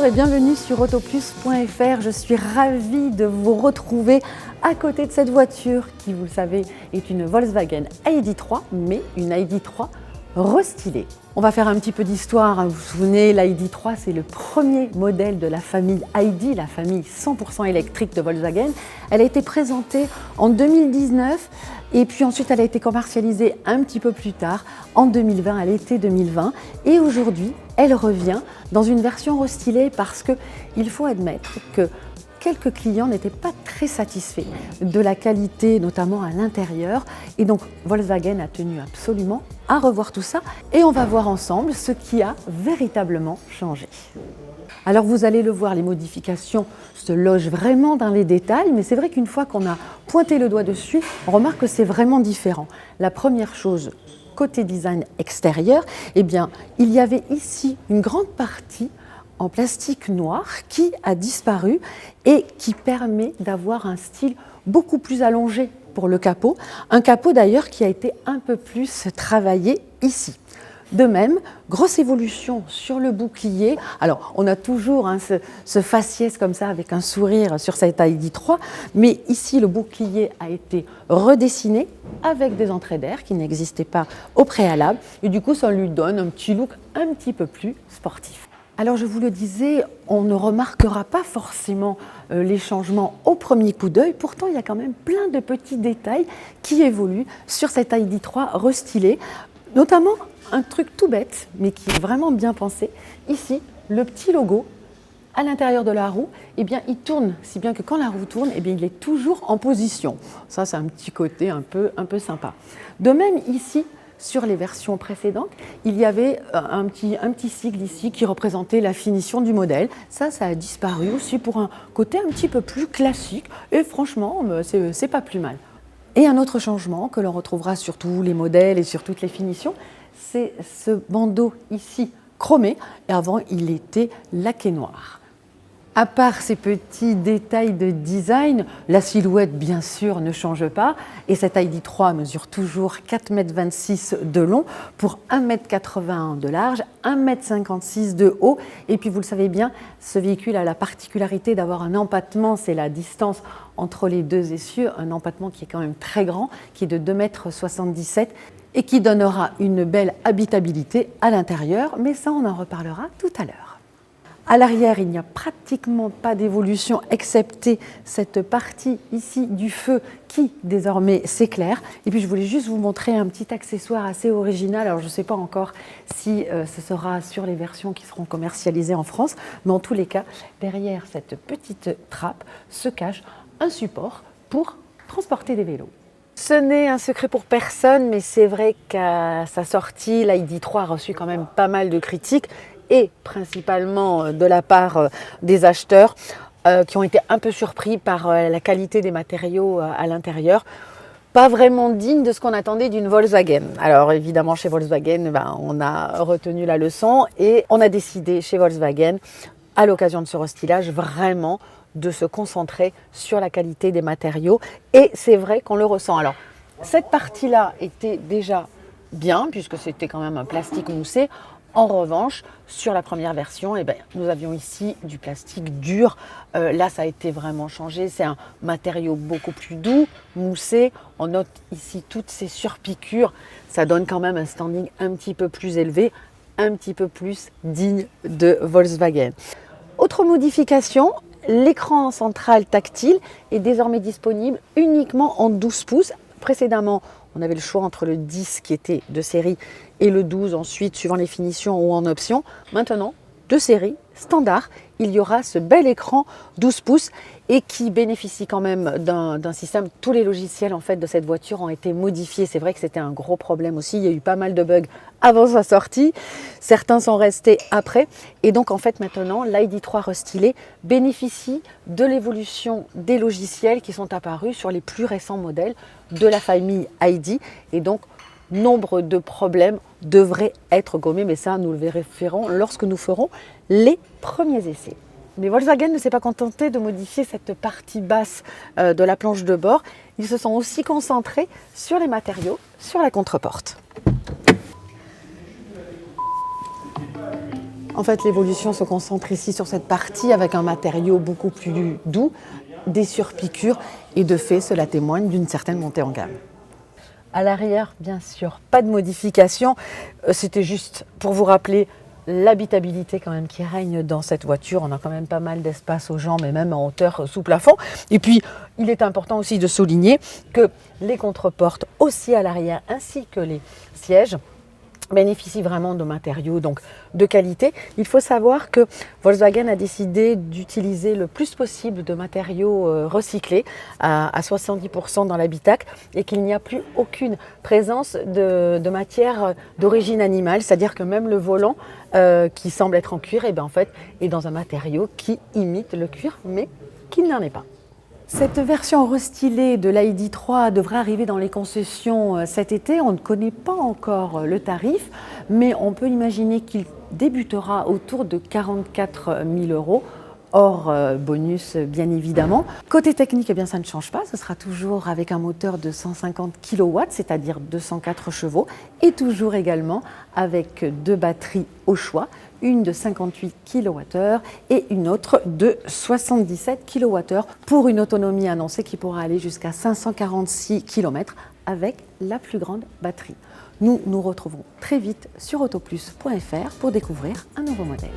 Bonjour et bienvenue sur autoplus.fr. Je suis ravie de vous retrouver à côté de cette voiture qui, vous le savez, est une Volkswagen ID.3, mais une ID.3 restylée. On va faire un petit peu d'histoire. Vous vous souvenez, l'ID.3, c'est le premier modèle de la famille ID, la famille 100% électrique de Volkswagen. Elle a été présentée en 2019 et puis ensuite elle a été commercialisée un petit peu plus tard, en 2020, à l'été 2020. Et aujourd'hui, elle revient dans une version restylée parce qu'il faut admettre que quelques clients n'étaient pas très satisfaits de la qualité, notamment à l'intérieur. Et donc, Volkswagen a tenu absolument à revoir tout ça. Et on va voir ensemble ce qui a véritablement changé. Alors, vous allez le voir, les modifications se logent vraiment dans les détails. Mais c'est vrai qu'une fois qu'on a pointé le doigt dessus, on remarque que c'est vraiment différent. La première chose, côté design extérieur, eh bien, il y avait ici une grande partie en plastique noir qui a disparu et qui permet d'avoir un style beaucoup plus allongé pour le capot. Un capot d'ailleurs qui a été un peu plus travaillé ici. De même, grosse évolution sur le bouclier. Alors, on a toujours ce faciès comme ça avec un sourire sur cette ID.3, mais ici, le bouclier a été redessiné avec des entrées d'air qui n'existaient pas au préalable. Et du coup, ça lui donne un petit look un petit peu plus sportif. Alors je vous le disais, on ne remarquera pas forcément les changements au premier coup d'œil. Pourtant, il y a quand même plein de petits détails qui évoluent sur cette ID.3 restylée. Notamment un truc tout bête, mais qui est vraiment bien pensé. Ici, le petit logo à l'intérieur de la roue, eh bien, il tourne, si bien que quand la roue tourne, eh bien, il est toujours en position. Ça, c'est un petit côté un peu sympa. De même, ici, sur les versions précédentes, il y avait un petit sigle ici qui représentait la finition du modèle. Ça a disparu aussi pour un côté un petit peu plus classique. Et franchement, c'est pas plus mal. Et un autre changement que l'on retrouvera sur tous les modèles et sur toutes les finitions, c'est ce bandeau ici chromé. Et avant, il était laqué noir. À part ces petits détails de design, la silhouette, bien sûr, ne change pas. Et cette ID.3 mesure toujours 4,26 m de long pour 1,81 m de large, 1,56 m de haut. Et puis, vous le savez bien, ce véhicule a la particularité d'avoir un empattement, c'est la distance entre les deux essieux, un empattement qui est quand même très grand, qui est de 2,77 m et qui donnera une belle habitabilité à l'intérieur. Mais ça, on en reparlera tout à l'heure. À l'arrière, il n'y a pratiquement pas d'évolution, excepté cette partie ici du feu qui désormais s'éclaire. Et puis je voulais juste vous montrer un petit accessoire assez original. Alors je ne sais pas encore si ce sera sur les versions qui seront commercialisées en France, mais en tous les cas, derrière cette petite trappe se cache un support pour transporter des vélos. Ce n'est un secret pour personne, mais c'est vrai qu'à sa sortie, l'ID.3 a reçu quand même pas mal de critiques, et principalement de la part des acheteurs qui ont été un peu surpris par la qualité des matériaux à l'intérieur. Pas vraiment digne de ce qu'on attendait d'une Volkswagen. Alors évidemment, chez Volkswagen, on a retenu la leçon et on a décidé chez Volkswagen, à l'occasion de ce restylage, vraiment de se concentrer sur la qualité des matériaux. Et c'est vrai qu'on le ressent. Alors, cette partie-là était déjà bien, puisque c'était quand même un plastique moussé. En revanche, sur la première version, nous avions ici du plastique dur. Là, ça a été vraiment changé. C'est un matériau beaucoup plus doux, moussé. On note ici toutes ces surpiqûres. Ça donne quand même un standing un petit peu plus élevé, un petit peu plus digne de Volkswagen. Autre modification, l'écran central tactile est désormais disponible uniquement en 12 pouces. Précédemment, on avait le choix entre le 10 qui était de série et le 12 ensuite, suivant les finitions ou en option. Maintenant, de série, standard, il y aura ce bel écran 12 pouces et qui bénéficie quand même d'un système. Tous les logiciels en fait de cette voiture ont été modifiés. C'est vrai que c'était un gros problème aussi. Il y a eu pas mal de bugs avant sa sortie. Certains sont restés après. Et donc en fait maintenant, l'ID.3 restylé bénéficie de l'évolution des logiciels qui sont apparus sur les plus récents modèles de la famille ID. Et donc, nombre de problèmes devraient être gommés, mais ça, nous le vérifierons lorsque nous ferons les premiers essais. Mais Volkswagen ne s'est pas contenté de modifier cette partie basse de la planche de bord. Ils se sont aussi concentrés sur les matériaux, sur la contreporte. En fait, l'évolution se concentre ici sur cette partie avec un matériau beaucoup plus doux, des surpiqûres et de fait, cela témoigne d'une certaine montée en gamme. À l'arrière, bien sûr, pas de modification. C'était juste pour vous rappeler l'habitabilité quand même qui règne dans cette voiture. On a quand même pas mal d'espace aux jambes et même en hauteur sous plafond. Et puis, il est important aussi de souligner que les contreportes aussi à l'arrière ainsi que les sièges bénéficient vraiment de matériaux donc de qualité. Il faut savoir que Volkswagen a décidé d'utiliser le plus possible de matériaux recyclés à 70% dans l'habitacle et qu'il n'y a plus aucune présence de matière d'origine animale, c'est-à-dire que même le volant qui semble être en cuir en fait, est dans un matériau qui imite le cuir mais qui n'en est pas. Cette version restylée de l'ID3 devrait arriver dans les concessions cet été. On ne connaît pas encore le tarif, mais on peut imaginer qu'il débutera autour de 44 000 €, hors bonus bien évidemment. Côté technique, eh bien, ça ne change pas. Ce sera toujours avec un moteur de 150 kW, c'est-à-dire 204 chevaux, et toujours également avec deux batteries au choix. Une de 58 kWh et une autre de 77 kWh pour une autonomie annoncée qui pourra aller jusqu'à 546 km avec la plus grande batterie. Nous nous retrouvons très vite sur autoplus.fr pour découvrir un nouveau modèle.